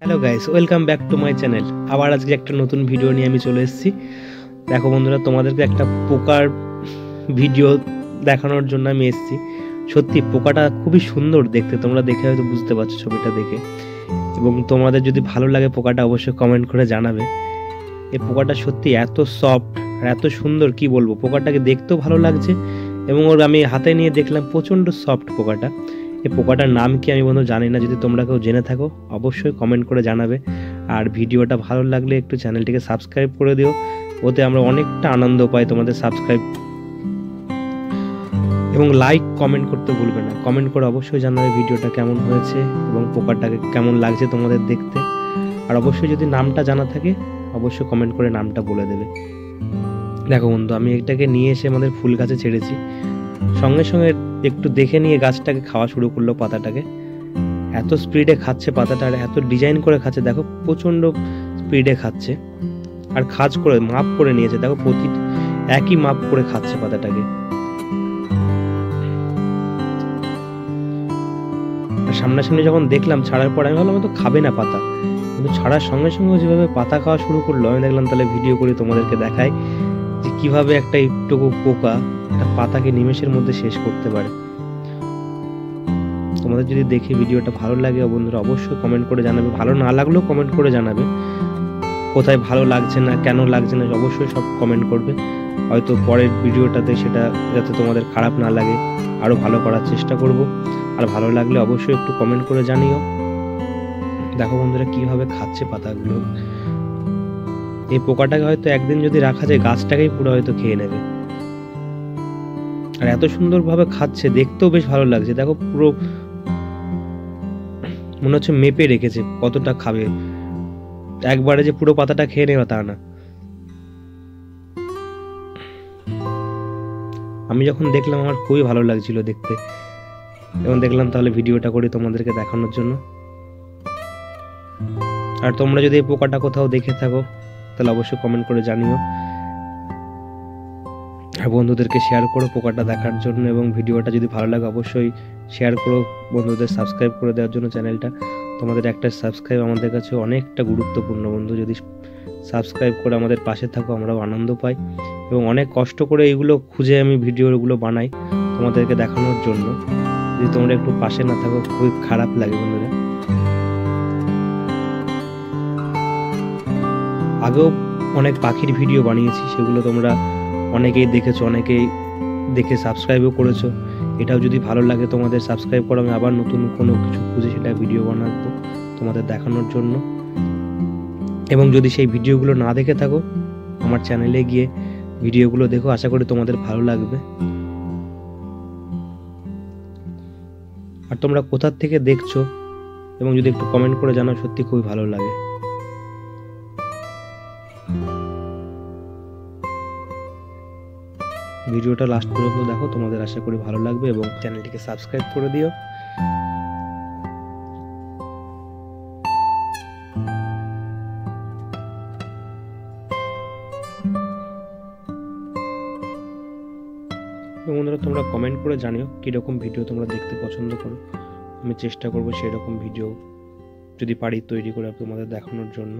Hello guys, welcome back to my channel. আবার আজকে একটা নতুন ভিডিও নিয়ে আমি চলে এসেছি। দেখো বন্ধুরা, তোমাদেরকে একটা পোকার ভিডিও দেখানোর জন্য আমি এসেছি। সত্যি পোকাটা খুবই সুন্দর দেখতে, তোমরা দেখে হয়তো বুঝতে পারছো ছবিটা দেখে। এবং তোমাদের যদি ভালো লাগে পোকাটা অবশ্যই কমেন্ট করে জানাবে। এই পোকাটা সত্যি এত সফট আর এত সুন্দর, কি বলবো। পোকাটাকে দেখতেও ভালো লাগছে এবং ওর আমি হাতে নিয়ে দেখলাম প্রচণ্ড সফট পোকাটা। এই পোকাটার নাম কি আমি বন্ধু জানি না, যদি তোমরা কেউ জেনে থাকো অবশ্যই কমেন্ট করে জানাবে। আর ভিডিওটা ভালো লাগলে একটু চ্যানেলটিকে সাবস্ক্রাইব করে দিও, ওতে আমরা অনেকটা আনন্দ পাই তোমাদের সাবস্ক্রাইব। এবং লাইক কমেন্ট করতে ভুলবে না, কমেন্ট করে অবশ্যই জানাবে ভিডিওটা কেমন হয়েছে এবং পোকাটাকে কেমন লাগছে তোমাদের দেখতে। আর অবশ্যই যদি নামটা জানা থাকে অবশ্যই কমেন্ট করে নামটা বলে দেবে। দেখো বন্ধু, আমি এটাকে নিয়ে এসে আমাদের ফুল গাছে ছেড়েছি, সঙ্গে সঙ্গে একটু দেখে নিয়ে গাছটাকে খাওয়া শুরু করলো পাতাটাকে। এত স্পিডে খাচ্ছে পাতাটা, আর এত ডিজাইন করে খাচ্ছে, দেখো প্রচণ্ড স্পিডে খাচ্ছে। আর খাজ করে মাপ করে নিয়েছে, দেখো প্রতি একই মাপ করে খাচ্ছে পাতাটাকে। আর সামনাসামনি যখন দেখলাম ছাড়ার পর আমি ভাবলাম তো খাবে না পাতা, কিন্তু ছাড়ার সঙ্গে সঙ্গে যেভাবে পাতা খাওয়া শুরু করলো, আমি দেখলাম তাহলে ভিডিও করে তোমাদেরকে দেখাই যে কিভাবে একটা একটুকু পোকা একটা পাতাকে নিমেষের মধ্যে শেষ করতে পারে। তোমাদের যদি দেখে ভিডিওটা ভালো লাগে বন্ধুরা অবশ্যই কমেন্ট করে জানাবে, ভালো না লাগলেও কমেন্ট করে জানাবে কোথায় ভালো লাগছে না, কেন লাগছে না, অবশ্যই সব কমেন্ট করবে। হয়তো পরের ভিডিওটাতে সেটা যাতে তোমাদের খারাপ না লাগে আরো ভালো করার চেষ্টা করব। আর ভালো লাগলে অবশ্যই একটু কমেন্ট করে জানিও। দেখো বন্ধুরা কিভাবে খাচ্ছে পাতাগুলো। এই পোকাটাকে হয়তো একদিন যদি রাখা যায় গাছটাকেই পুরো হয়তো খেয়ে নেবে। আর এত সুন্দরভাবে খাচ্ছে, দেখতেও বেশ ভালো লাগছে। দেখো পুরো মনে হচ্ছে মেপে রেখেছে কতটা খাবে, একবারে যে পুরো পাতাটা খেয়ে নেবে তা না। আমি যখন দেখলাম আমার খুবই ভালো লাগছিল দেখতে, এবং দেখলাম তাহলে ভিডিওটা করে তোমাদেরকে দেখানোর জন্য। আর তোমরা যদি এই পোকাটা কোথাও দেখে থাকো তাহলে অবশ্যই কমেন্ট করে জানিও। আর বন্ধুদেরকে শেয়ার করো পোকাটা দেখার জন্য, এবং ভিডিওটা যদি ভালো লাগে অবশ্যই শেয়ার করো বন্ধুদের, সাবস্ক্রাইব করে দেওয়ার জন্য চ্যানেলটা। তোমাদের একটা সাবস্ক্রাইব আমাদের কাছে অনেকটা গুরুত্বপূর্ণ বন্ধু, যদি সাবস্ক্রাইব করে আমাদের পাশে থাকো আমরাও আনন্দ পাই। এবং অনেক কষ্ট করে এইগুলো খুঁজে আমি ভিডিওগুলো বানাই তোমাদেরকে দেখানোর জন্য, যদি তোমরা একটু পাশে না থাকো খুবই খারাপ লাগে বন্ধুরা। আগেও অনেক পাখির ভিডিও বানিয়েছি, সেগুলো তোমরা অনেকেই দেখেছো, অনেকেই দেখে সাবস্ক্রাইবও করেছো। এটাও যদি ভালো লাগে তোমাদের সাবস্ক্রাইব করো, আমি আবার নতুন কোনো কিছু খুঁজে সেটা ভিডিও বানাবো তোমাদের দেখানোর জন্য। এবং যদি সেই ভিডিওগুলো না দেখে থাকো আমার চ্যানেলে গিয়ে ভিডিওগুলো দেখো, আশা করি তোমাদের ভালো লাগবে। আর তোমরা কোথা থেকে দেখছো এবং যদি একটু কমেন্ট করে জানাও সত্যি খুবই ভালো লাগে। ভিডিওটা লাস্ট পর্যন্ত দেখো, তোমাদের আশা করি ভালো লাগবে, এবং চ্যানেলটিকে সাবস্ক্রাইব করে দিও। বন্ধুরা তোমরা কমেন্ট করে জানিও কীরকম ভিডিও তোমরা দেখতে পছন্দ করো, আমি চেষ্টা করবো সেই রকম ভিডিও যদি পারি তৈরি করে তোমাদের দেখানোর জন্য।